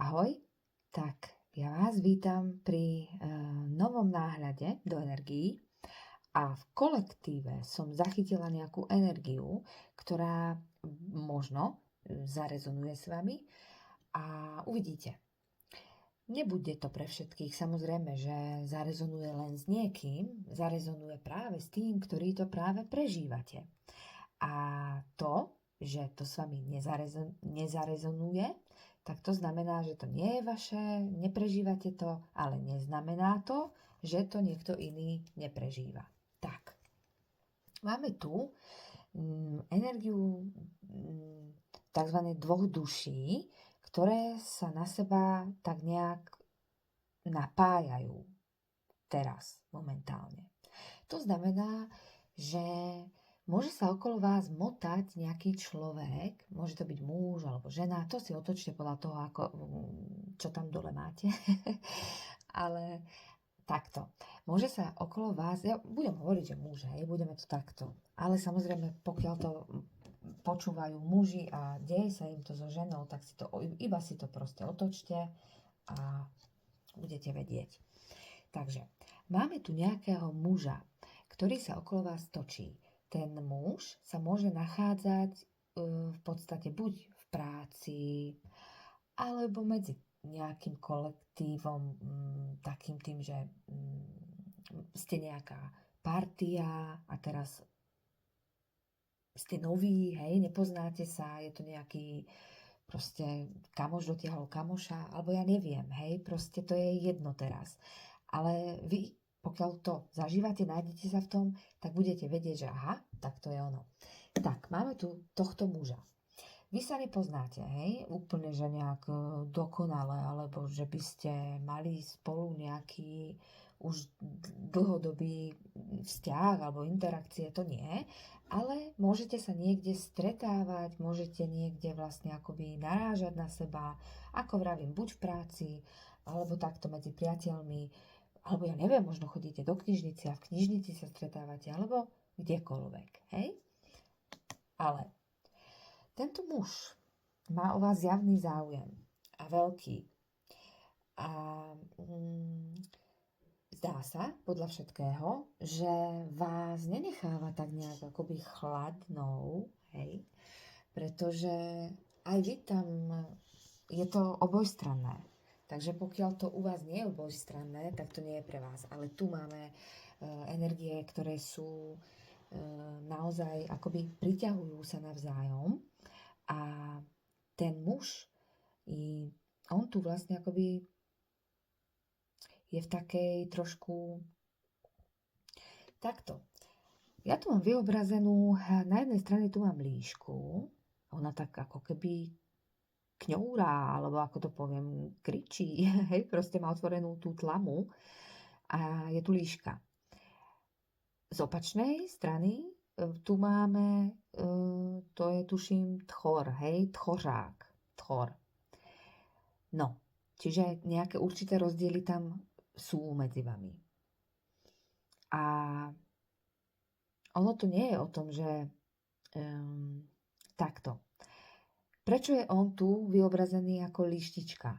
Ahoj, tak ja vás vítam pri novom náhľade do energií a v kolektíve som zachytila nejakú energiu, ktorá možno zarezonuje s vami a uvidíte. Nebude to pre všetkých, samozrejme, že zarezonuje len s niekým, zarezonuje práve s tým, ktorý to práve prežívate. A to, že to s vami nezarezonuje, tak to znamená, že to nie je vaše, neprežívate to, ale neznamená to, že to niekto iný neprežíva. Tak, máme tu energiu tzv. Dvoch duší, ktoré sa na seba tak nejak napájajú teraz, momentálne. To znamená, že môže sa okolo vás motať nejaký človek, môže to byť muž alebo žena, to si otočte podľa toho, čo tam dole máte. Ale takto. Môže sa okolo vás, ja budem hovoriť, že muž, budeme to takto. Ale samozrejme, pokiaľ to počúvajú muži a deje sa im to so ženou, tak iba si to proste otočte a budete vedieť. Takže máme tu nejakého muža, ktorý sa okolo vás točí. Ten muž sa môže nachádzať v podstate buď v práci, alebo medzi nejakým kolektívom, takým tým, že ste nejaká partia a teraz ste noví, nepoznáte sa, je to nejaký proste kamoš dotiahol kamoša, alebo ja neviem, proste to je jedno teraz. Ale vy, pokiaľ to zažívate, nájdete sa v tom, tak budete vedieť, že aha, tak to je ono. Tak, máme tu tohto muža. Vy sa nepoznáte, úplne, že nejak dokonale, alebo že by ste mali spolu nejaký už dlhodobý vzťah alebo interakcie, to nie, ale môžete sa niekde stretávať, môžete niekde vlastne akoby narážať na seba, ako vravím, buď v práci, alebo takto medzi priateľmi, alebo ja neviem, možno chodíte do knižnice a v knižnici sa stretávate, alebo kdekoľvek, Ale tento muž má o vás javný záujem a veľký. A zdá sa, podľa všetkého, že vás nenecháva tak nejak akoby chladnou, pretože aj vy tam, je to obojstranné. Takže pokiaľ to u vás nie je obojstranné, tak to nie je pre vás. Ale tu máme energie, ktoré sú naozaj akoby priťahujú sa navzájom a ten muž, on tu vlastne akoby je v takej trošku takto. Ja tu mám vyobrazenú, na jednej strane tu mám líšku, ona tak ako keby kňourá, alebo ako to poviem, kričí, proste má otvorenú tú tlamu a je tu líška. Z opačnej strany tu máme, to je tuším tchor, tchořák, tchor. No, čiže nejaké určité rozdiely tam sú medzi vami. A ono to nie je o tom, že takto. Prečo je on tu vyobrazený ako lištička?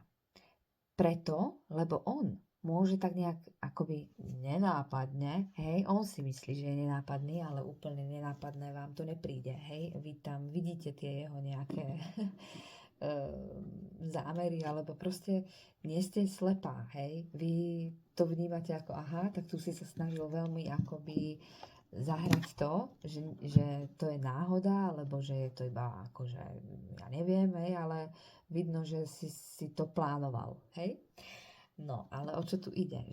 Preto, lebo on môže tak nejak akoby nenápadne, on si myslí, že je nenápadný, ale úplne nenápadné vám to nepríde, vy tam vidíte tie jeho nejaké zámery, alebo proste nie ste slepá, vy to vnímate ako aha, tak tu si sa snažil veľmi akoby zahrať to, že to je náhoda, alebo že je to iba akože, ja neviem, ale vidno, že si to plánoval, No, ale o čo tu ide?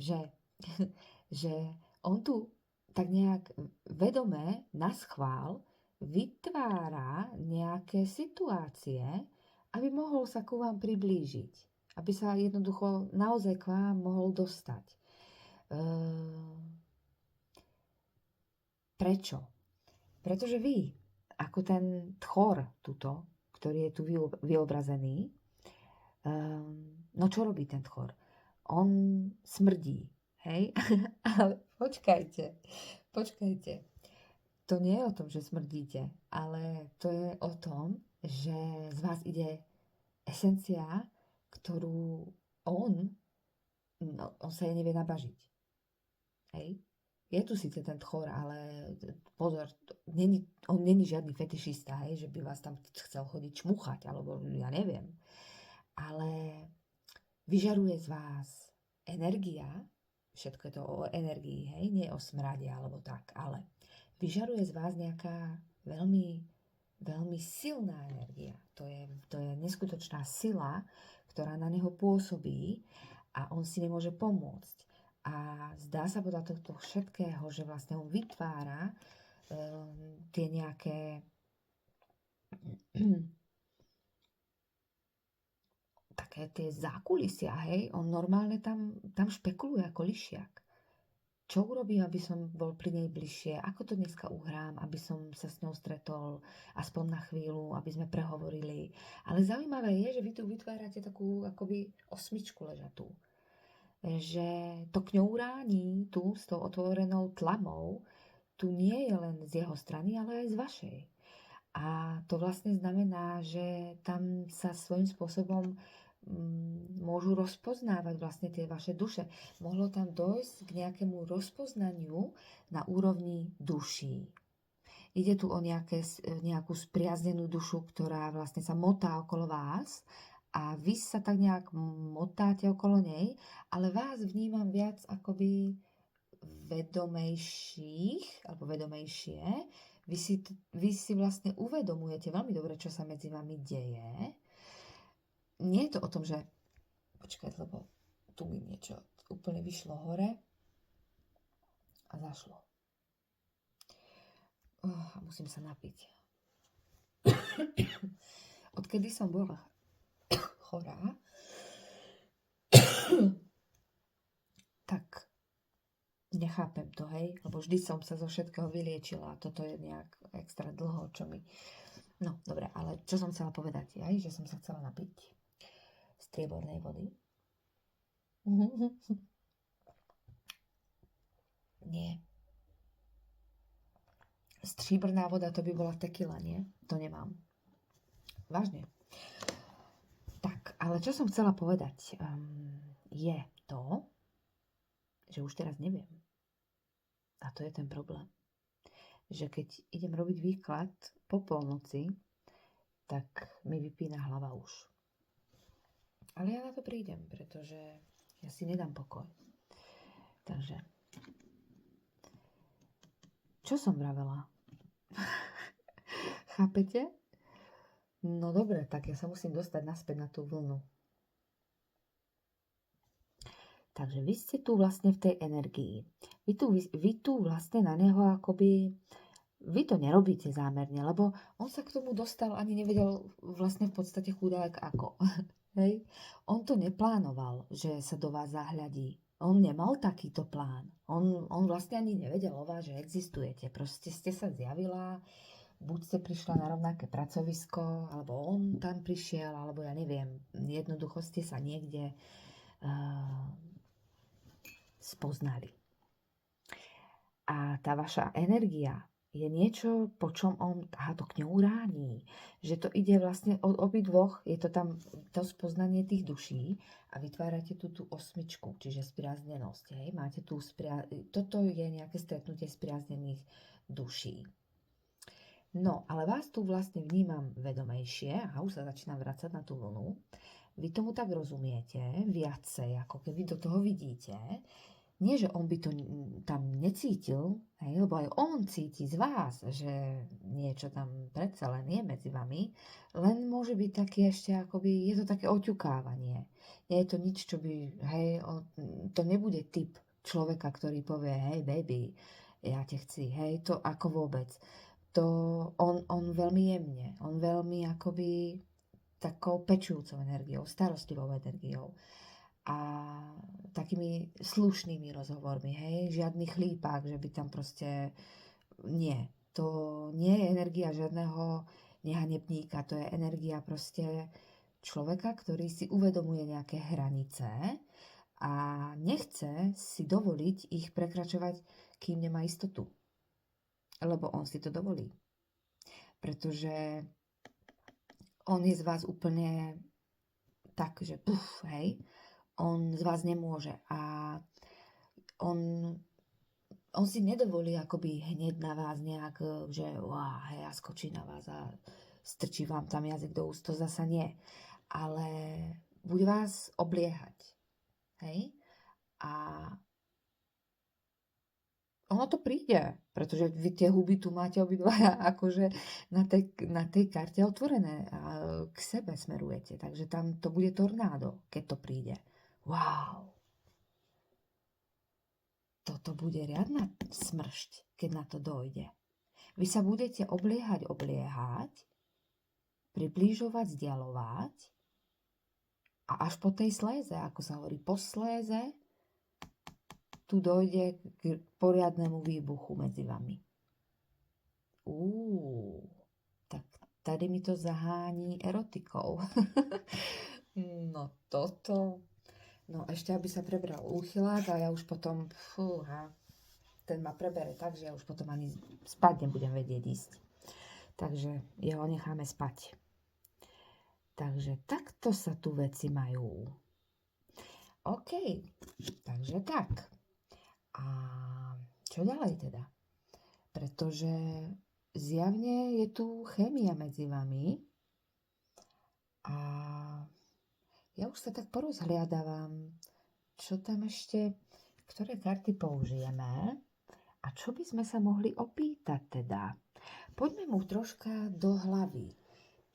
Že on tu tak nejak vedomé naschvál vytvára nejaké situácie, aby mohol sa ku vám priblížiť. Aby sa jednoducho naozaj k vám mohol dostať. Prečo? Pretože vy, ako ten tchor tuto, ktorý je tu vyobrazený, no čo robí ten tchor? On smrdí, Ale počkajte. To nie je o tom, že smrdíte, ale to je o tom, že z vás ide esencia, ktorú on sa jej nevie nabažiť. Hej? Je tu síce ten tchor, ale pozor, on není žiadny fetišista, hej, že by vás tam chcel chodiť čmuchať, alebo ja neviem. Ale vyžaruje z vás energia, všetko je to o energii, hej, nie o smrade alebo tak, ale vyžaruje z vás nejaká veľmi, veľmi silná energia. To je neskutočná sila, ktorá na neho pôsobí a on si nemôže pomôcť. A zdá sa podľa tohto všetkého, že vlastne on vytvára tie nejaké také tie zákulisia, hej, on normálne tam špekuluje ako lišiak. Čo urobím, aby som bol pri nej bližšie, ako to dneska uhrám, aby som sa s ňou stretol aspoň na chvíľu, aby sme prehovorili. Ale zaujímavé je, že vy tu vytvárate takú akoby osmičku ležatú. Že to kňourání tu s tou otvorenou tlamou tu nie je len z jeho strany, ale aj z vašej. A to vlastne znamená, že tam sa svojím spôsobom môžu rozpoznávať vlastne tie vaše duše. Mohlo tam dojsť k nejakému rozpoznaniu na úrovni duší. Ide tu o nejakú spriaznenú dušu, ktorá vlastne sa motá okolo vás a vy sa tak nejak motáte okolo nej, ale vás vnímam viac akoby vedomejších alebo vedomejšie. Vy si vlastne uvedomujete veľmi dobre, čo sa medzi vami deje. Nie je to o tom, že počkaj, lebo tu mi niečo úplne vyšlo hore a zašlo. Musím sa napiť. Odkedy som bola chorá, tak nechápem to, hej, lebo vždy som sa zo všetkého vyliečila a toto je nejak extra dlho, čo mi... No, dobre, ale čo som chcela povedať, aj, že som sa chcela napiť striebornej vody. Nie. Strieborná voda, to by bola tequila, nie? To nemám. Vážne. Tak, ale čo som chcela povedať, je to, že už teraz neviem. A to je ten problém. Že keď idem robiť výklad po polnoci, tak mi vypína hlava už. Ale ja na to prídem, pretože ja si nedám pokoj. Takže, čo som vravela? Chápete? No dobre, tak ja sa musím dostať naspäť na tú vlnu. Takže vy ste tu vlastne v tej energii. Vy tu vlastne na neho akoby... Vy to nerobíte zámerne, lebo on sa k tomu dostal, ani nevedel vlastne v podstate chudák ako. Hej? On to neplánoval, že sa do vás zahľadí. On nemal takýto plán. On vlastne ani nevedel o vás, že existujete. Proste ste sa zjavila, buď ste prišla na rovnaké pracovisko, alebo on tam prišiel, alebo ja neviem, jednoducho ste sa niekde spoznali. A tá vaša energia je niečo, po čom on to kňourání, že to ide vlastne od obidvoch, je to tam to spoznanie tých duší a vytvárate tú osmičku, čiže spriaznenosť. Hej? Máte toto je nejaké stretnutie spriaznených duší. No, ale vás tu vlastne vnímam vedomejšie a už sa začínam vracať na tú vlnu. Vy tomu tak rozumiete, viacej, ako keby do toho vidíte. Nie, že on by to tam necítil, hej, lebo aj on cíti z vás, že niečo tam predsa len je medzi vami, len môže byť taký ešte akoby, je to také oťukávanie. Nie je to nič, čo by, hej, to nebude typ človeka, ktorý povie, hej, baby, ja te chci, hej, to ako vôbec. To on veľmi jemne, on veľmi akoby takou pečujúcou energiou, starostlivou energiou a takými slušnými rozhovormi, hej, žiadny chlípák, že by tam proste, nie, to nie je energia žiadneho nehanebníka, to je energia proste človeka, ktorý si uvedomuje nejaké hranice a nechce si dovoliť ich prekračovať, kým nemá istotu. Lebo on si to dovolí. Pretože on je z vás úplne tak, že puf, hej, on z vás nemôže a on si nedovolí akoby hneď na vás nejak, že hej, a skočí na vás a strčí vám tam jazyk do úst, to zasa nie. Ale bude vás obliehať, hej, a ono to príde, pretože vy tie huby tu máte obidvaja akože na tej karte otvorené a k sebe smerujete, takže tam to bude tornádo, keď to príde. Wow! Toto bude riadna smršť, keď na to dojde. Vy sa budete obliehať, priblížovať, vzdialovať a až po tej sléze, ako sa hovorí, po sléze, tu dojde k poriadnemu výbuchu medzi vami. Tak tady mi to zahání erotikou. No toto... No ešte, aby sa prebral úchylák a ja už potom, ten ma prebere tak, že ja už potom ani spať nebudem vedieť ísť. Takže jeho necháme spať. Takže takto sa tu veci majú. OK, takže tak. A čo ďalej teda? Pretože zjavne je tu chémia medzi vami a ja už sa tak porozhliadavam, čo tam ešte, ktoré karty použijeme a čo by sme sa mohli opýtať teda. Poďme mu troška do hlavy.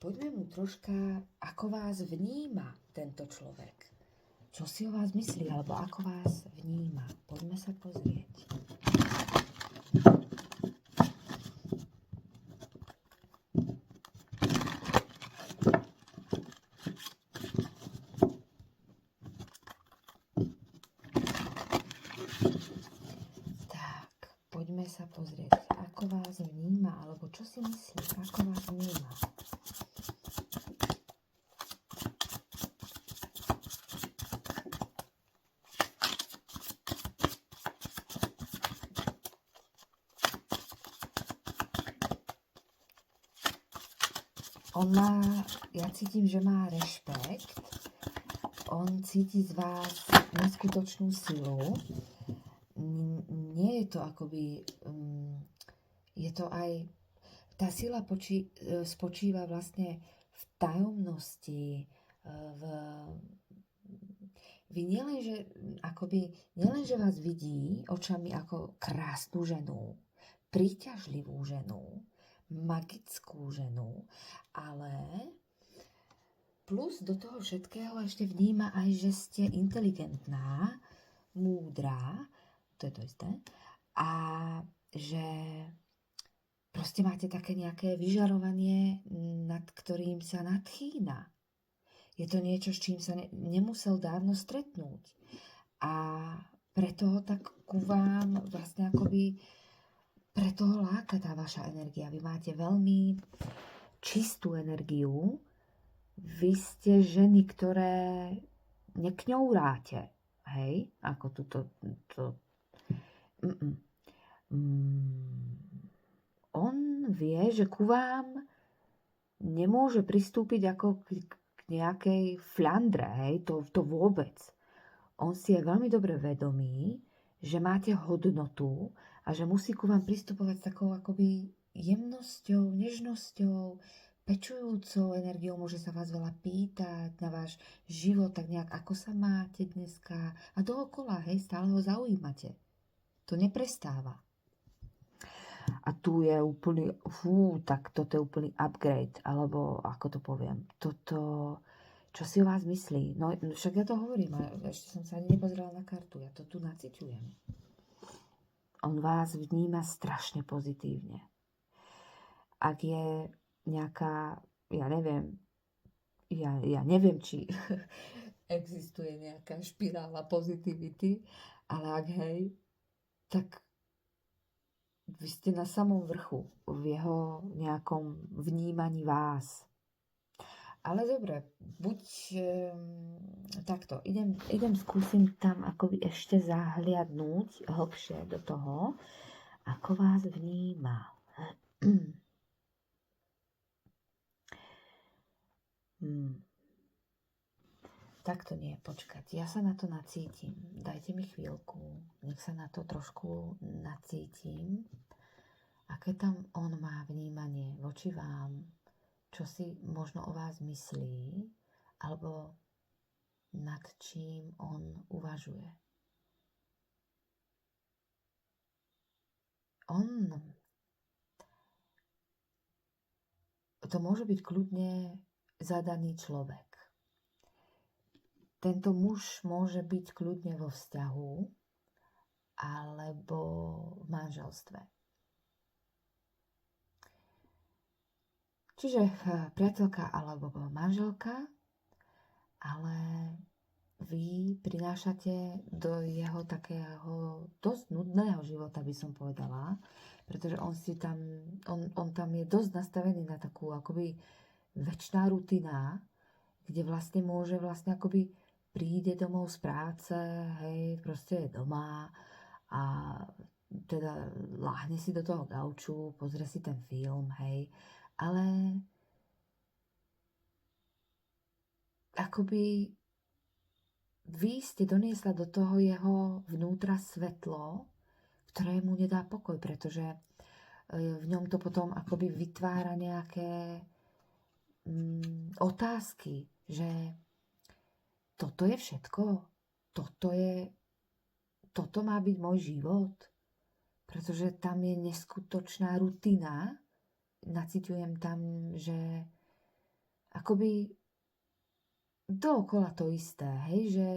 Poďme mu troška, ako vás vníma tento človek. Čo si o vás myslí, alebo ako vás vníma. Poďme sa pozrieť. Poďme sa pozrieť, ako vás vníma, alebo čo si myslí, ako vás vníma. Ja cítim, že má rešpekt, on cíti z vás neskutočnú silu. Nie je to akoby, je to aj, tá sila spočíva vlastne v tajomnosti, vy nielenže vás vidí očami ako krásnu ženu, príťažlivú ženu, magickú ženu, ale plus do toho všetkého ešte vníma aj, že ste inteligentná, múdra, to je to isté, a že proste máte také nejaké vyžarovanie, nad ktorým sa nadchýna. Je to niečo, s čím sa nemusel dávno stretnúť. A preto ho tak ku vám vlastne akoby, preto ho láka tá vaša energia. Vy máte veľmi čistú energiu. Vy ste ženy, ktoré nekňouráte. Hej? Ako On vie, že ku vám nemôže pristúpiť ako k nejakej fľandre, hej? To vôbec. On si je veľmi dobre vedomý, že máte hodnotu a že musí ku vám pristupovať s takou akoby jemnosťou, nežnosťou, pečujúcou energiou, môže sa vás veľa pýtať na váš život, tak nejak, ako sa máte dneska a dookola, hej, stále ho zaujímate. To neprestáva. A tu je úplný, tak toto je úplný upgrade, alebo ako to poviem, toto, čo si o vás myslí. No však ja to hovorím, a ešte som sa ani nepozerala na kartu, ja to tu naciťujem. On vás vníma strašne pozitívne. Ak je nejaká, ja neviem, či existuje nejaká špirála pozitivity, ale ak hej, tak vy ste na samom vrchu v jeho nejakom vnímaní vás. Ale dobre, buď takto, idem skúsim tam akoby ešte zahliadnúť hlbšie do toho, ako vás vníma. takto nie, počkať. Ja sa na to nacítim. Dajte mi chvíľku, nech sa na to trošku nacítim. Aké tam on má vnímanie voči vám, čo si možno o vás myslí, alebo nad čím on uvažuje. To môže byť kľudne zadaný človek. Tento muž môže byť kľudne vo vzťahu alebo v manželstve. Čiže priateľka alebo manželka, ale vy prinášate do jeho takého dosť nudného života, by som povedala, pretože on tam je dosť nastavený na takú akoby večná rutina, kde vlastne môže akoby príde domov z práce, hej, proste je doma a teda láhne si do toho gauču, pozrie si ten film, hej, ale akoby vy ste doniesla do toho jeho vnútra svetlo, ktoré mu nedá pokoj, pretože v ňom to potom akoby vytvára nejaké otázky, že toto je všetko, toto má byť môj život, pretože tam je neskutočná rutina, naciťujem tam, že akoby dookola to isté, hej, že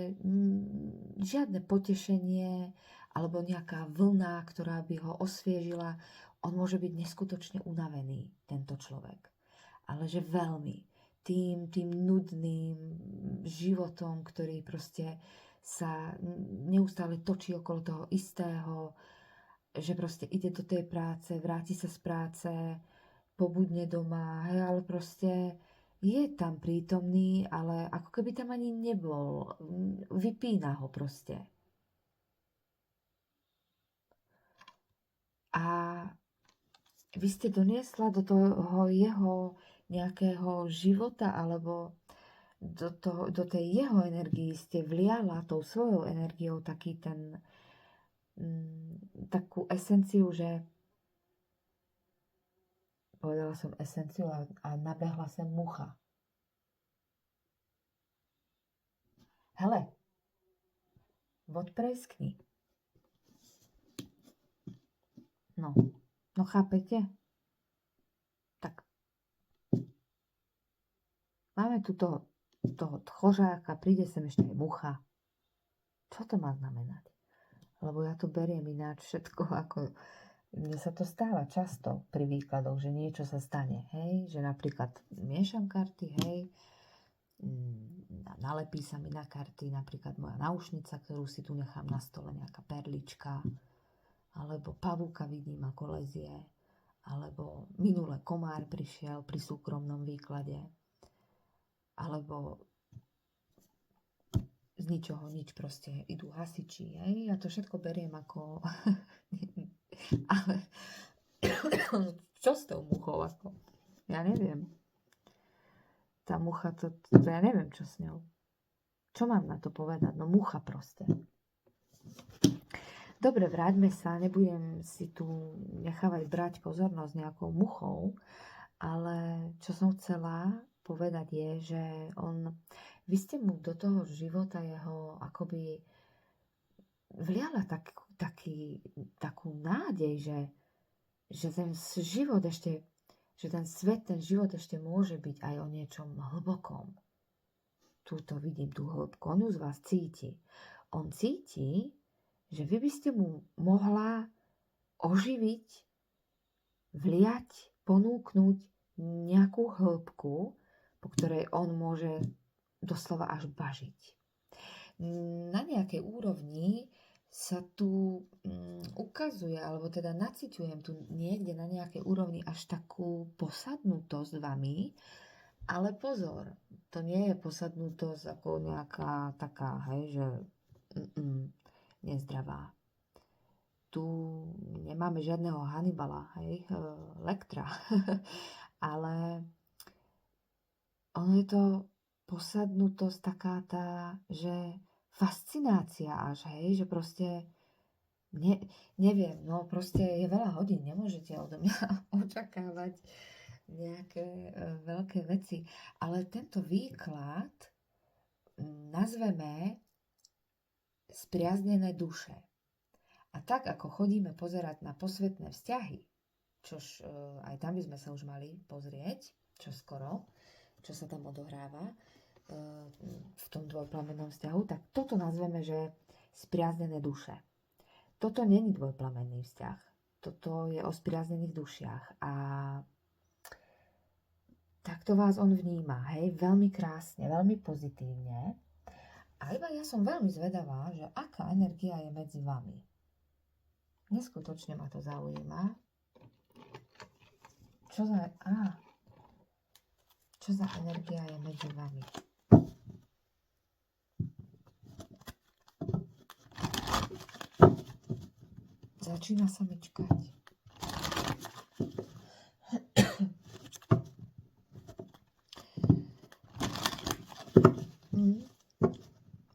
žiadne potešenie alebo nejaká vlna, ktorá by ho osviežila, on môže byť neskutočne unavený, tento človek. Ale že veľmi tým nudným životom, ktorý proste sa neustále točí okolo toho istého, že proste ide do tej práce, vráti sa z práce, pobudne doma, hej, ale proste je tam prítomný, ale ako keby tam ani nebol. Vypína ho proste. A vy ste doniesla do toho jeho nejakého života alebo do tej jeho energii ste vliala tou svojou energiou takú esenciu, že povedala som esenciu a nabehla sem mucha. Hele, odpreskni. No chápete? Tak. Máme tu toho tchořáka, príde sem ešte aj mucha. Čo to má znamenať? Lebo ja to beriem ináč všetko ako... Mne sa to stáva často pri výkladoch, že niečo sa stane, hej? Že napríklad miešam karty, hej? Nalepí sa mi na karty napríklad moja náušnica, ktorú si tu nechám na stole, nejaká perlička, alebo pavúka vidím, ako lezie, alebo minule komár prišiel pri súkromnom výklade, alebo z ničoho nič, proste idú hasiči, hej? Ja to všetko beriem ako... Ale čo s tou muchou? Ako? Ja neviem. Tá mucha, to ja neviem, čo s ňou. Čo mám na to povedať? No mucha proste. Dobre, vráťme sa. Nebudem si tu nechávať brať pozornosť nejakou muchou, ale čo som chcela povedať je, že vy ste mu do toho života jeho akoby vliala takú nádej, že ten život ešte, že ten svet, ten život ešte môže byť aj o niečom hlbokom. Túto vidím tú hĺbku. On ju z vás cíti. On cíti, že vy by ste mu mohla oživiť, vliať, ponúknuť nejakú hĺbku, po ktorej on môže doslova až bažiť. Na nejakej úrovni sa tu ukazuje, alebo teda naciťujem tu niekde na nejakej úrovni až takú posadnutosť s vami, ale pozor, to nie je posadnutosť ako nejaká taká, hej, že nezdravá. Tu nemáme žiadneho Hannibala, hej, Lectra, ale ono je to posadnutosť, taká tá, že fascinácia až, hej, že proste neviem, no proste je veľa hodín, nemôžete odo mňa očakávať nejaké veľké veci, ale tento výklad nazveme spriaznené duše. A tak, ako chodíme pozerať na posvetné vzťahy, čož aj tam by sme sa už mali pozrieť, čo skoro, čo sa tam odohráva v tom dvojplamennom vzťahu, tak toto nazveme, že spriaznené duše. Toto není dvojplamenný vzťah. Toto je o spriaznených dušiach. A takto vás on vníma, hej, veľmi krásne, veľmi pozitívne. A iba ja som veľmi zvedavá, že aká energia je medzi vami. Neskutočne ma to zaujíma. Čo za energia je medzi vami? Začína sa mi čkať.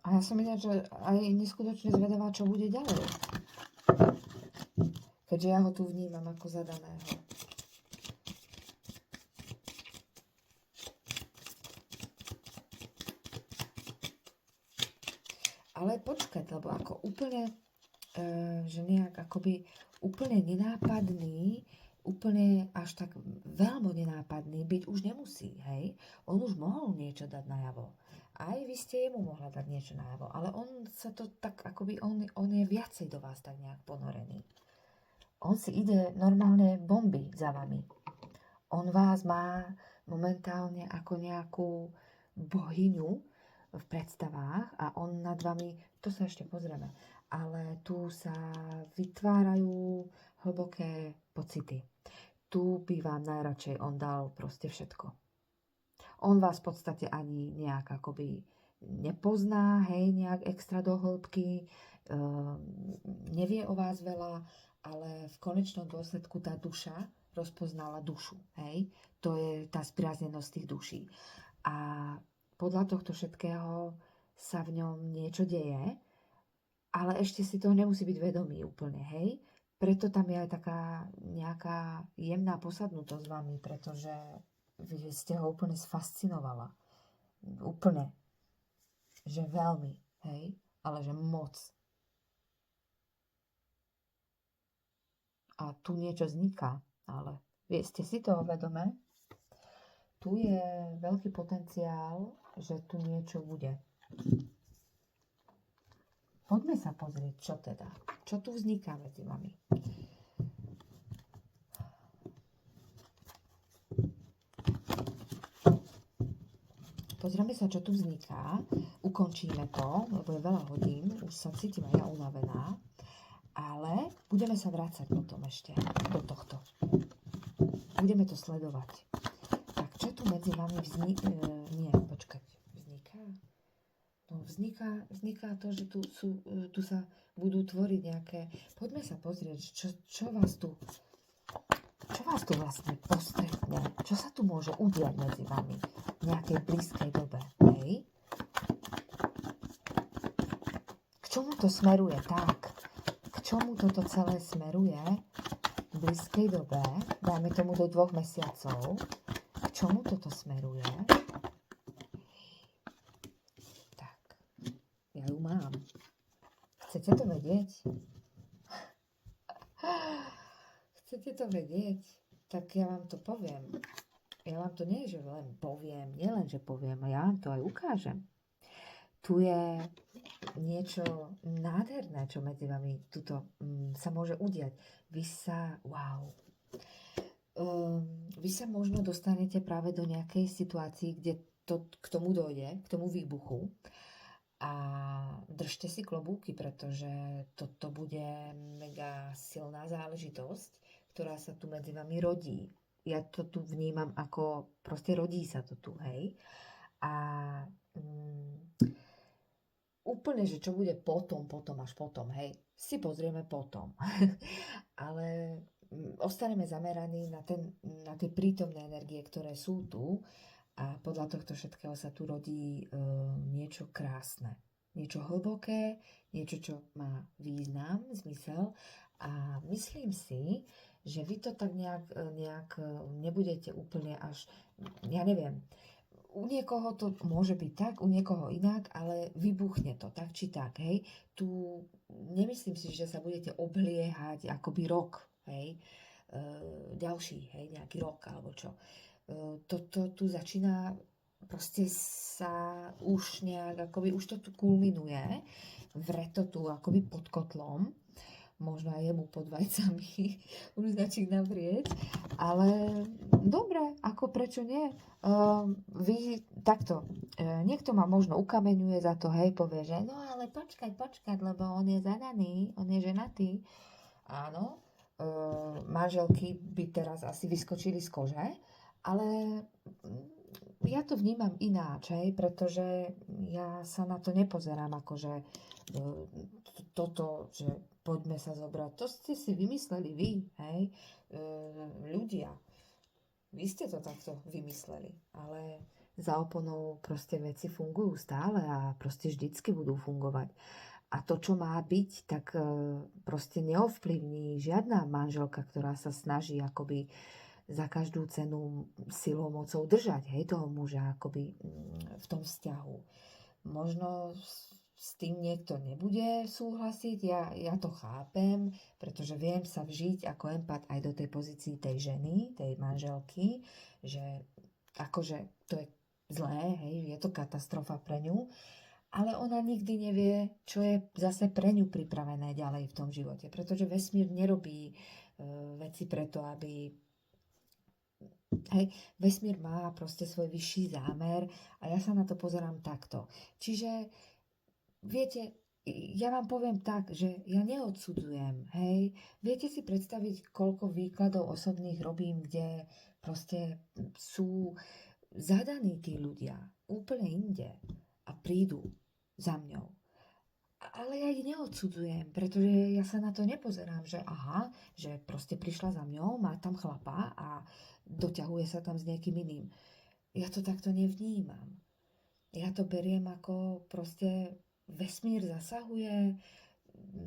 A ja som ináč aj neskutočne zvedavá, čo bude ďalej. Keďže ja ho tu vnímam ako zadaného. Ale počkať, lebo ako úplne, že nejak akoby úplne nenápadný, úplne až tak veľmi nenápadný byť už nemusí, hej? On už mohol niečo dať najavo. Aj vy ste jemu mohla dať niečo najavo, ale on sa to tak, akoby on je viacej do vás tak nejak ponorený. On si ide normálne bomby za vami. On vás má momentálne ako nejakú bohyňu v predstavách a on nad vami, to sa ešte pozrieme, ale tu sa vytvárajú hlboké pocity. Tu by vám najradšej on dal proste všetko. On vás v podstate ani nejak akoby nepozná, hej, nejak extra do hĺbky, nevie o vás veľa, ale v konečnom dôsledku tá duša rozpoznala dušu, hej. To je tá spriaznenosť tých duší. A podľa tohto všetkého sa v ňom niečo deje, ale ešte si toho nemusí byť vedomý úplne, hej. Preto tam je aj taká nejaká jemná posadnutosť s vami, pretože vy ste ho úplne sfascinovala. Úplne. Že veľmi, hej, ale že moc. A tu niečo vzniká, ale ste si toho vedomé? Tu je veľký potenciál, že tu niečo bude. Poďme sa pozrieť, čo teda. Čo tu vzniká medzi vami. Pozrieme sa, čo tu vzniká. Ukončíme to, lebo je veľa hodín. Už sa cítim aj ja unavená. Ale budeme sa vrácať potom ešte do tohto. Budeme to sledovať. Tak, čo tu medzi vami vzniká? No, vzniká to, že tu sa budú tvoriť nejaké... Poďme sa pozrieť, čo vás tu vlastne postretne. Čo sa tu môže udiať medzi vami v nejakej blízkej dobe. Hej? K čomu to smeruje? Tak. K čomu toto celé smeruje v blízkej dobe? Dajme tomu do 2 mesiacov. K čomu toto smeruje? Tak. Ja ju mám. Chcete to vedieť? Chcete to vedieť? Tak ja vám to poviem. Ja vám to nie, že len poviem, nielen, že poviem, a ja vám to aj ukážem. Tu je niečo nádherné, čo medzi vami tuto sa môže udiať. Vy sa možno dostanete práve do nejakej situácii, kde to k tomu dojde, k tomu výbuchu. A držte si klobúky, pretože toto bude mega silná záležitosť, ktorá sa tu medzi vami rodí. Ja to tu vnímam ako, proste rodí sa to tu, hej. A úplne, že čo bude potom, až potom, hej. Si pozrieme potom. Ale ostaneme zameraní na tie prítomné energie, ktoré sú tu A podľa tohto všetkého sa tu rodí niečo krásne, niečo hlboké, niečo, čo má význam, zmysel. A myslím si, že vy to tak nejak nebudete úplne až, ja neviem, u niekoho to môže byť tak, u niekoho inak, ale vybuchne to tak či tak, hej. Tu nemyslím si, že sa budete obliehať akoby rok, hej, ďalší, hej, nejaký rok alebo čo. Toto tu začína proste sa už nejak, akoby už to tu kulminuje, vre to tu akoby pod kotlom, možno aj jemu pod vajcami už začína vrieť, ale dobre, ako prečo nie? Vy takto, niekto ma možno ukameňuje za to, hej, povie, že no ale počkať, lebo on je zadaný, on je ženatý. Áno, manželky by teraz asi vyskočili z kože, ale ja to vnímam ináč, hej, pretože ja sa na to nepozerám akože toto, že poďme sa zobrať. To ste si vymysleli vy, hej, ľudia. Vy ste to takto vymysleli, ale za oponou proste veci fungujú stále a proste vždycky budú fungovať. A to, čo má byť, tak proste neovplyvní žiadna manželka, ktorá sa snaží akoby za každú cenu silou, mocou držať, hej, toho muža akoby v tom vzťahu. Možno s tým niekto nebude súhlasiť, ja to chápem, pretože viem sa vžiť ako empat aj do tej pozícii tej ženy, tej manželky, že akože to je zlé, hej, je to katastrofa pre ňu, ale ona nikdy nevie, čo je zase pre ňu pripravené ďalej v tom živote, pretože vesmír nerobí veci preto, aby hej, vesmír má proste svoj vyšší zámer a ja sa na to pozerám takto. Čiže viete, ja vám poviem tak, že ja neodsudzujem, hej. Viete si predstaviť, koľko výkladov osobných robím, kde proste sú zadaní tí ľudia úplne inde a prídu za mňou. Ale ja ich neodsudzujem, pretože ja sa na to nepozerám, že aha, že proste prišla za mňou, má tam chlapa a doťahuje sa tam s niekým iným. Ja to takto nevnímam. Ja to beriem ako proste vesmír zasahuje,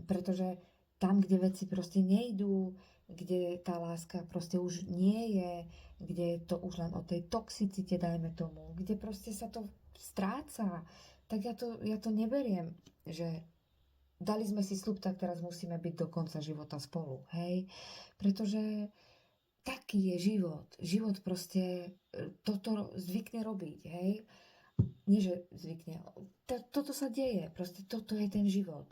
pretože tam, kde veci proste nejdú, kde tá láska proste už nie je, kde je to už len o tej toxicite, dajme tomu, kde proste sa to stráca, tak ja to neberiem, že dali sme si sľub, tak teraz musíme byť do konca života spolu, hej? Pretože taký je život. Život proste toto zvykne robiť, hej? Nie, že zvykne. Toto sa deje. Proste toto je ten život.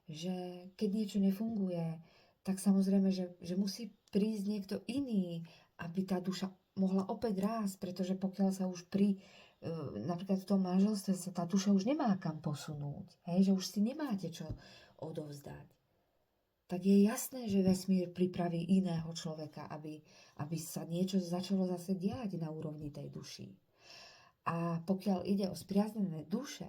Že keď niečo nefunguje, tak samozrejme, že musí prísť niekto iný, aby tá duša mohla opäť rásť, pretože pokiaľ sa už napríklad v tom manželstve sa tá duša už nemá kam posunúť, hej? Že už si nemáte čo odovzdať, tak je jasné, že vesmír pripraví iného človeka, aby sa niečo začalo zase diať na úrovni tej duši. A pokiaľ ide o spriaznené duše,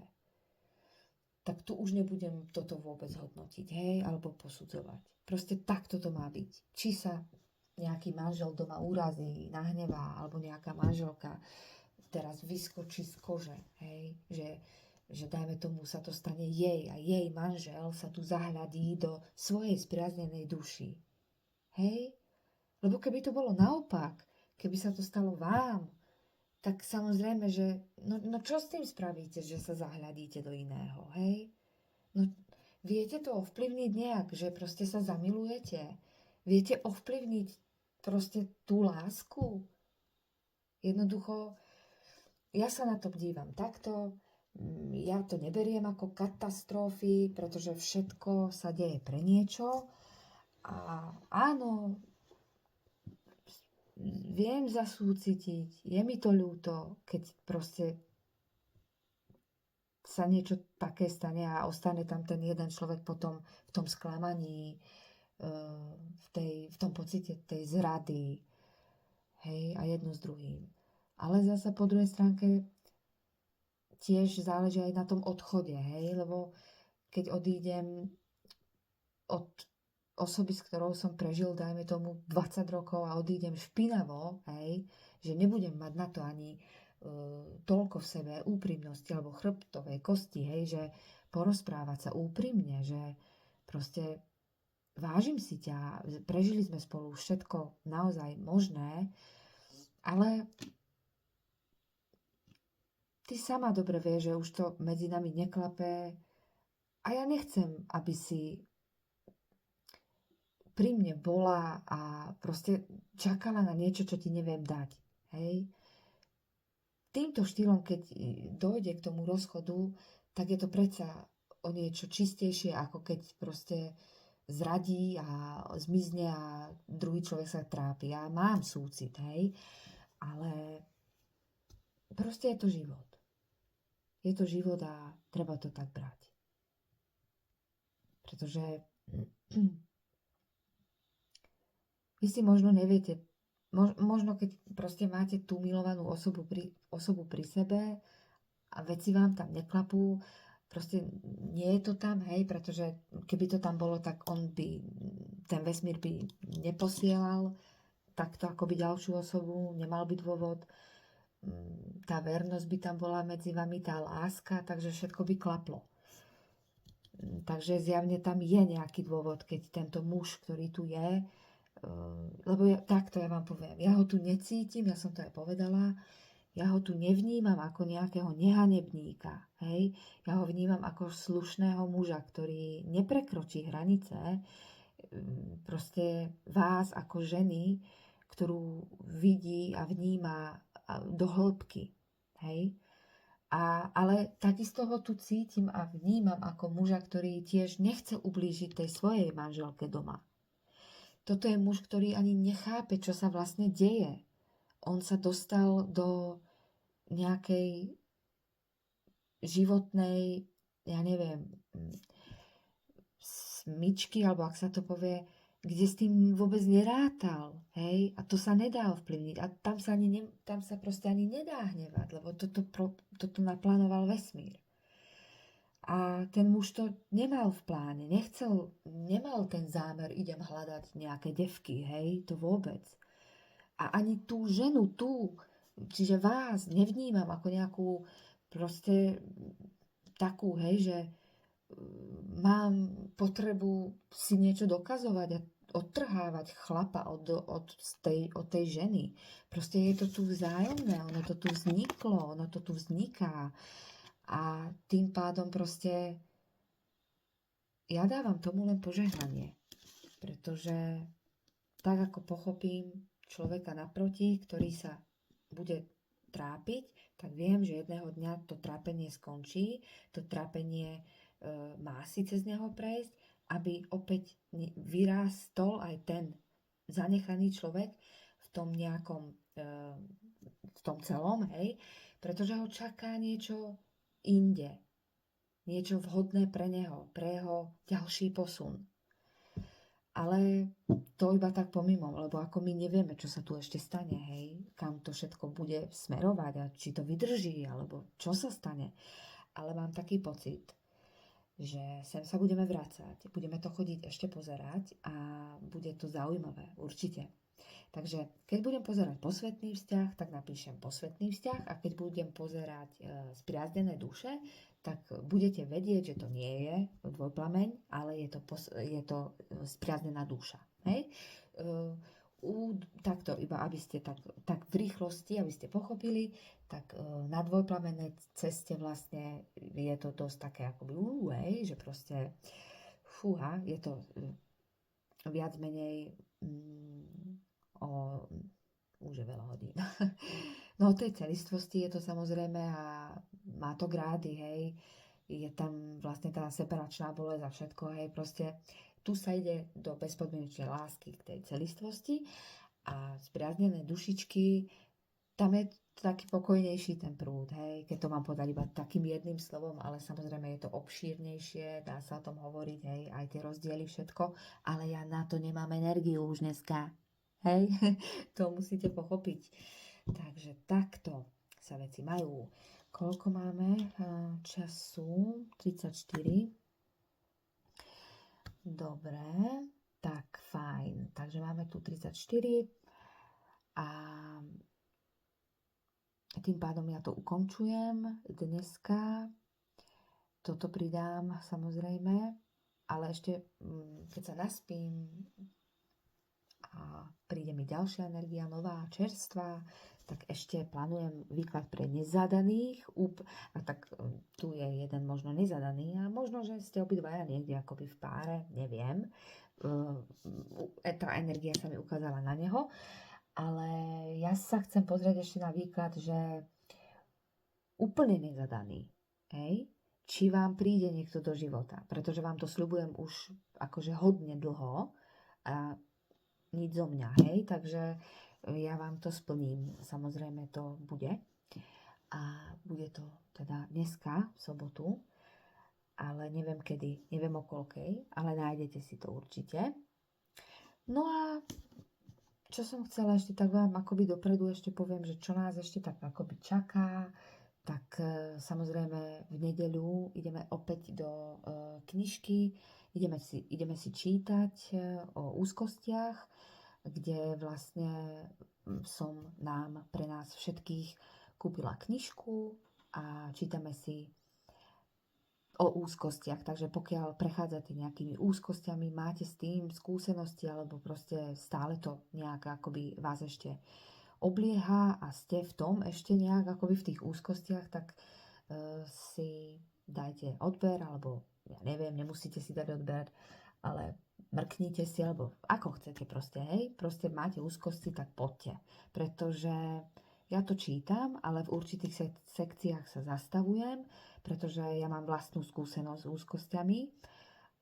tak tu už nebudem toto vôbec hodnotiť, hej, alebo posudzovať. Proste takto to má byť. Či sa nejaký manžel doma urazí, nahnevá, alebo nejaká manželka teraz vyskočí z kože, hej, že dajme tomu sa to stane jej a jej manžel sa tu zahľadí do svojej spriaznenej duši. Hej? Lebo keby to bolo naopak, keby sa to stalo vám, tak samozrejme, že no čo s tým spravíte, že sa zahľadíte do iného, hej? No viete to ovplyvniť nejak, že proste sa zamilujete? Viete ovplyvniť proste tú lásku? Jednoducho, ja sa na to dívam takto, ja to neberiem ako katastrofy, pretože všetko sa deje pre niečo a áno, viem zasúcitiť, je mi to ľúto, keď proste sa niečo také stane a ostane tam ten jeden človek potom v tom sklamaní, v tom pocite tej zrady, hej, a jedno s druhým. Ale zasa po druhej stránke tiež záleží aj na tom odchode, hej, lebo keď odídem od osoby, s ktorou som prežil, dajme tomu 20 rokov a odídem špinavo, hej, že nebudem mať na to ani toľko v sebe úprimnosti alebo chrbtovej kosti, hej, že porozprávať sa úprimne, že proste vážim si ťa, prežili sme spolu všetko naozaj možné, ale ty sama dobre vieš, že už to medzi nami neklapé a ja nechcem, aby si pri mne bola a proste čakala na niečo, čo ti neviem dať. Hej? Týmto štýlom, keď dojde k tomu rozchodu, tak je to predsa o niečo čistejšie, ako keď proste zradí a zmizne a druhý človek sa trápi. Ja mám súcit, hej, ale proste je to život. Je to život a treba to tak brať. Pretože vy si možno neviete, možno keď proste máte tú milovanú osobu pri sebe a veci vám tam neklapú, proste nie je to tam, hej, pretože keby to tam bolo, tak ten vesmír by neposielal takto akoby ďalšiu osobu, nemal by dôvod, tá vernosť by tam bola medzi vami, tá láska, takže všetko by klaplo. Takže zjavne tam je nejaký dôvod, keď tento muž, ktorý tu je, lebo takto ja vám poviem, ja ho tu necítim, ja som to aj povedala, ja ho tu nevnímam ako nejakého nehanebníka, hej? Ja ho vnímam ako slušného muža, ktorý neprekročí hranice, proste vás ako ženy, ktorú vidí a vníma do hĺbky, hej? Ale takisto ho tu cítim a vnímam ako muža, ktorý tiež nechce ublížiť tej svojej manželke doma. Toto je muž, ktorý ani nechápe, čo sa vlastne deje. On sa dostal do nejakej životnej, ja neviem, smyčky, alebo ak sa to povie, kde s tým vôbec nerátal, hej? A to sa nedá ovplyvniť. A tam sa proste ani nedá hnevať, lebo toto naplánoval vesmír. A ten muž to nemal v pláne, nemal ten zámer, idem hľadať nejaké devky, hej, to vôbec. A ani tú ženu čiže vás nevnímam ako nejakú proste takú, hej, že mám potrebu si niečo dokazovať a odtrhávať chlapa od tej ženy. Proste je to tu vzájomné, ono to tu vzniklo, ono to tu vzniká. A tým pádom proste ja dávam tomu len požehnanie. Pretože tak ako pochopím človeka naproti, ktorý sa bude trápiť, tak viem, že jedného dňa to trápenie skončí, to trápenie má si cez neho prejsť, aby opäť vyrástol aj ten zanechaný človek v tom nejakom, v tom celom, hej, pretože ho čaká niečo inde. Niečo vhodné pre neho, pre jeho ďalší posun. Ale to iba tak pomimo, lebo ako my nevieme, čo sa tu ešte stane, hej, kam to všetko bude smerovať a či to vydrží, alebo čo sa stane. Ale mám taký pocit, že sem sa budeme vracať, budeme to chodiť ešte pozerať a bude to zaujímavé, určite. Takže keď budem pozerať posvetný vzťah, tak napíšem posvetný vzťah a keď budem pozerať spriaznené duše, tak budete vedieť, že to nie je dvojplameň, ale je to spriaznená duša. Hej? Takto, iba aby ste tak v rýchlosti, aby ste pochopili, tak na dvojplamenej ceste vlastne je to dosť také akoby že proste fúha, je to viac menej už je veľa hodín. No o tej celistvosti je to samozrejme a má to grády, hej. Je tam vlastne tá separačná bolesť a všetko, hej. Proste tu sa ide do bezpodmienečnej lásky k tej celistvosti a spriaznené dušičky, tam je taký pokojnejší ten prúd, hej. Keď to mám povedať iba takým jedným slovom, ale samozrejme je to obšírnejšie, dá sa o tom hovoriť, hej, aj tie rozdiely, všetko, ale ja na to nemám energiu už dneska. Hej, to musíte pochopiť. Takže takto sa veci majú. Koľko máme času? 34. Dobre, tak fajn. Takže máme tu 34 a tým pádom ja to ukončujem dneska. Toto pridám samozrejme, ale ešte keď sa naspím a príde mi ďalšia energia, nová, čerstvá, tak ešte plánujem výklad pre nezadaných. A tak tu je jeden možno nezadaný a možno, že ste obidvaja niekde akoby v páre, neviem. Tá energia sa mi ukázala na neho, ale ja sa chcem pozrieť ešte na výklad, že úplne nezadaný, hej? Či vám príde niekto do života, pretože vám to sľubujem už akože hodne dlho a nič zo mňa, hej? Takže ja vám to splním, samozrejme to bude. A bude to teda dneska, v sobotu, ale neviem kedy, neviem o koľkej, ale nájdete si to určite. No a čo som chcela ešte, tak vám akoby dopredu ešte poviem, že čo nás ešte tak akoby čaká. Tak samozrejme v nedeľu ideme opäť do knižky, ideme si čítať o úzkostiach, kde vlastne som pre nás všetkých kúpila knižku a čítame si o úzkostiach. Takže pokiaľ prechádzate nejakými úzkostiami, máte s tým skúsenosti alebo proste stále to nejak akoby vás ešte oblieha a ste v tom ešte nejak akoby v tých úzkostiach, tak si dajte odber, alebo ja neviem, nemusíte si dať odber, ale mrknite si, alebo ako chcete proste, hej, proste máte úzkosti, tak poďte, pretože ja to čítam, ale v určitých sekciách sa zastavujem, pretože ja mám vlastnú skúsenosť s úzkostiami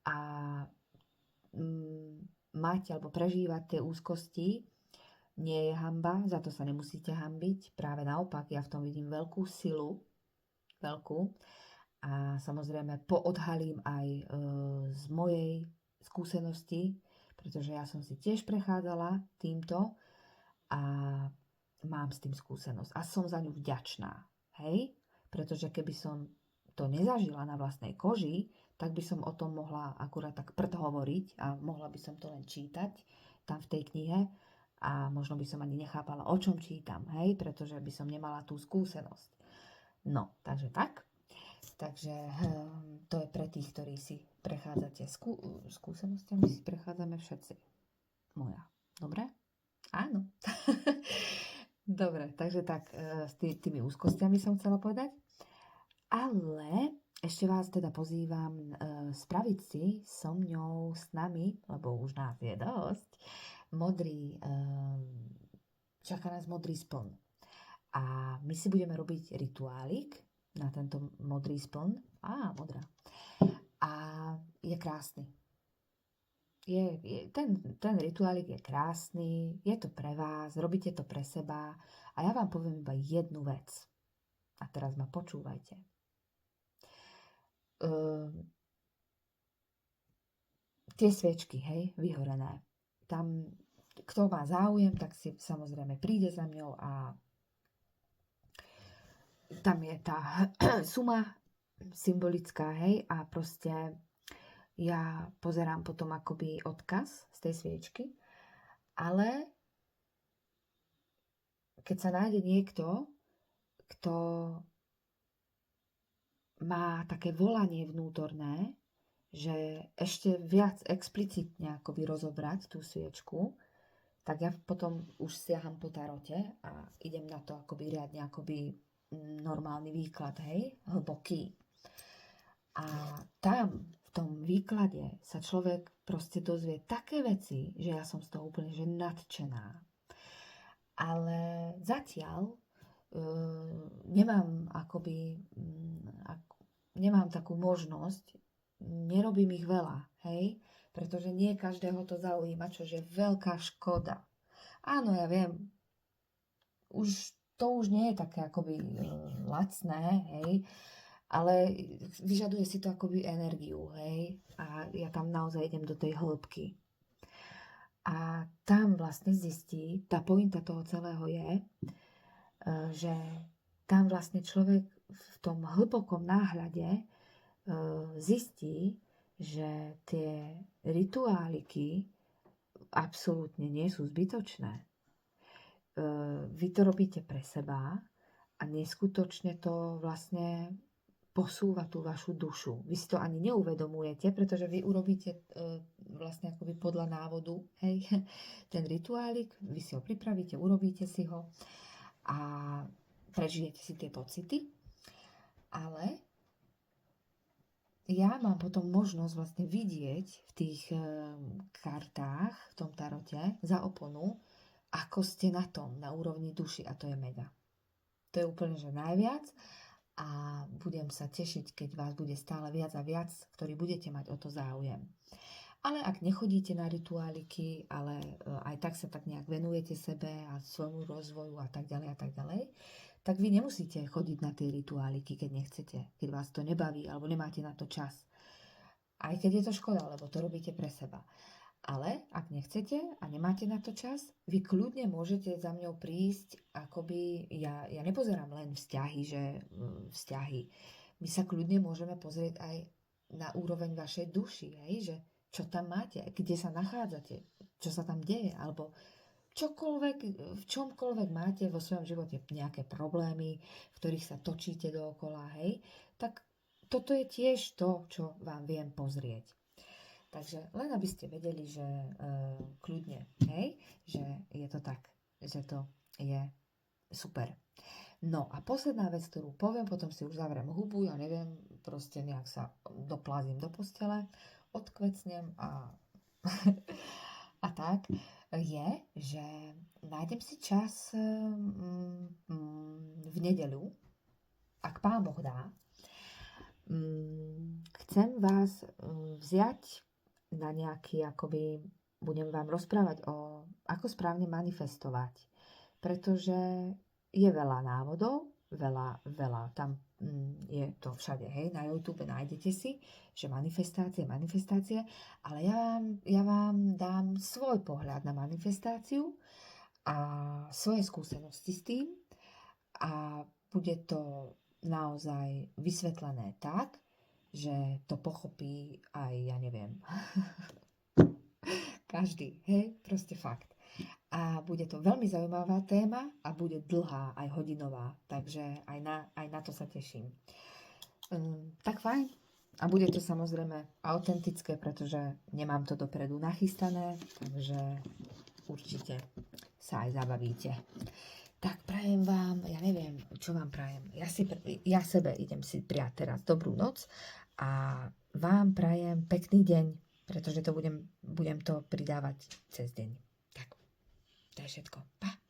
a mať alebo prežívať tie úzkosti nie je hanba, za to sa nemusíte hanbiť. Práve naopak, ja v tom vidím veľkú silu, veľkú. A samozrejme poodhalím aj z mojej skúsenosti, pretože ja som si tiež prechádzala týmto a mám s tým skúsenosť. A som za ňu vďačná. Hej? Pretože keby som to nezažila na vlastnej koži, tak by som o tom mohla akurát tak hovoriť a mohla by som to len čítať tam v tej knihe. A možno by som ani nechápala, o čom čítam, hej, pretože by som nemala tú skúsenosť. No, takže tak. Takže to je pre tých, ktorí si prechádzate skúsenosťami, si prechádzame všetci. Moja. Dobre? Áno. Dobre, takže tak, s tými úzkostiami som chcela povedať. Ale ešte vás teda pozývam spraviť si so mňou, s nami, lebo už nás je dosť, čaká nás modrý spln. A my si budeme robiť rituálik na tento modrý spln. Modrá. A je krásny. Ten rituálik je krásny, je to pre vás, robíte to pre seba a ja vám poviem iba jednu vec. A teraz ma počúvajte. Tie sviečky, hej, vyhorené. Tam, kto má záujem, tak si samozrejme príde za mňou a tam je tá suma symbolická, hej, a proste ja pozerám potom akoby odkaz z tej sviečky, ale keď sa nájde niekto, kto má také volanie vnútorné, že ešte viac explicitne akoby rozobrať tú sviečku, tak ja potom už siaham po tarote a idem na to akoby riadne akoby normálny výklad, hej, hlboký. A tam v tom výklade sa človek proste dozvie také veci, že ja som z toho úplne že nadšená. Ale zatiaľ nemám takú možnosť, nerobím ich veľa, hej, pretože nie každého to zaujíma, čo je veľká škoda. Áno, ja viem, to už nie je také akoby lacné, hej, ale vyžaduje si to akoby energiu, hej, a ja tam naozaj idem do tej hĺbky. A tam vlastne zistí, tá pointa toho celého je, že tam vlastne človek v tom hlbokom náhľade zistí, že tie rituáliky absolútne nie sú zbytočné. Vy to robíte pre seba a a neskutočne to vlastne posúva tú vašu dušu. Vy si to ani neuvedomujete, pretože vy urobíte vlastne akoby podľa návodu, hej, ten rituálik, vy si ho pripravíte, urobíte si ho a prežijete si tie pocity, ale ja mám potom možnosť vlastne vidieť v tých kartách, v tom tarote, za oponu, ako ste na tom, na úrovni duši, a to je mega. To je úplne, že najviac, a budem sa tešiť, keď vás bude stále viac a viac, ktorí budete mať o to záujem. Ale ak nechodíte na rituáliky, ale aj tak sa tak nejak venujete sebe a svojmu rozvoju a tak ďalej, tak vy nemusíte chodiť na tie rituáliky, keď nechcete, keď vás to nebaví alebo nemáte na to čas. Aj keď je to škoda, lebo to robíte pre seba. Ale ak nechcete a nemáte na to čas, vy kľudne môžete za mňou prísť, akoby, ja nepozerám len vzťahy, že vzťahy. My sa kľudne môžeme pozrieť aj na úroveň vašej duši, hej, že čo tam máte, kde sa nachádzate, čo sa tam deje, alebo čokoľvek, v čomkoľvek máte vo svojom živote nejaké problémy, v ktorých sa točíte dookola, hej, tak toto je tiež to, čo vám viem pozrieť. Takže len aby ste vedeli, že kľudne, hej, že je to tak, že to je super. No a posledná vec, ktorú poviem, potom si už zavriem hubu, ja neviem, proste nejak sa doplázim do postele, odkvecnem a a tak, je, že nájdem si čas v nedeľu, ak Pán Boh dá, chcem vás vziať na nejaký, akoby, budem vám rozprávať o ako správne manifestovať. Pretože je veľa návodov, veľa, tam je to všade, hej, na YouTube nájdete si, že manifestácie, ale ja vám dám svoj pohľad na manifestáciu a svoje skúsenosti s tým a bude to naozaj vysvetlené tak, že to pochopí aj, ja neviem, každý, hej, proste fakt. A bude to veľmi zaujímavá téma a bude dlhá, aj hodinová, takže aj na to sa teším. Tak fajn. A bude to samozrejme autentické, pretože nemám to dopredu nachystané, takže určite sa aj zabavíte. Tak prajem vám, ja neviem, čo vám prajem. Ja sebe idem si prijať teraz dobrú noc a vám prajem pekný deň, pretože to budem to pridávať cez deň. Tak, to je všetko. Pa!